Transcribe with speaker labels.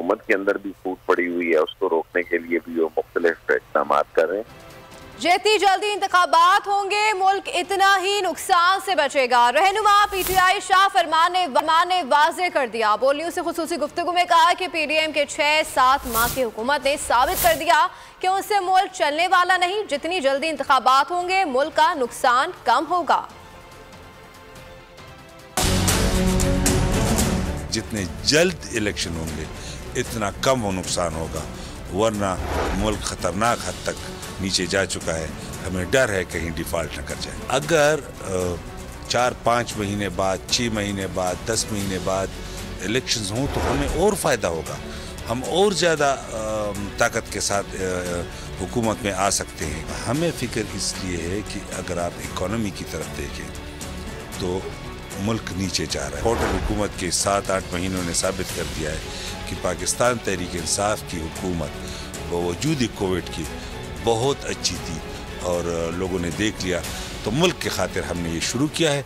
Speaker 1: हुकूमत के अंदर भी फूट पड़ी हुई है, उसको रोकने के लिए भी वो मुख्तलिफ इक़दाम कर रहे हैं।
Speaker 2: जितनी जल्दी इंतखाबात होंगे मुल्क इतना ही नुकसान से बचेगा। रहनुमा PTI शाह फरमान ने वाज़ेह कर दिया। बोलियों से खुसूसी गुफ्तगू में कहा कि PDM के 6-7 माह की हुकूमत ने साबित कर दिया कि उससे मुल्क चलने वाला नहीं। जितनी जल्दी इंतखाबात होंगे मुल्क का नुकसान कम होगा।
Speaker 3: जितने जल्द इलेक्शन होंगे इतना कम वो नुकसान होगा, वरना मुल्क खतरनाक हद तक नीचे जा चुका है। हमें डर है कहीं डिफ़ॉल्ट न कर जाए। अगर 4-5 महीने बाद, 6 महीने बाद, 10 महीने बाद इलेक्शंस हों तो हमें और फ़ायदा होगा, हम और ज़्यादा ताकत के साथ हुकूमत में आ सकते हैं। हमें फ़िक्र इसलिए है कि अगर आप इकॉनमी की तरफ देखें तो मुल्क नीचे जा रहा है। टोटल हुकूमत के 7-8 महीनों ने साबित कर दिया है कि पाकिस्तान तहरीक इंसाफ की हुकूमत बावजूद कोविड की बहुत अच्छी थी और लोगों ने देख लिया। तो मुल्क के खातिर हमने ये शुरू किया है।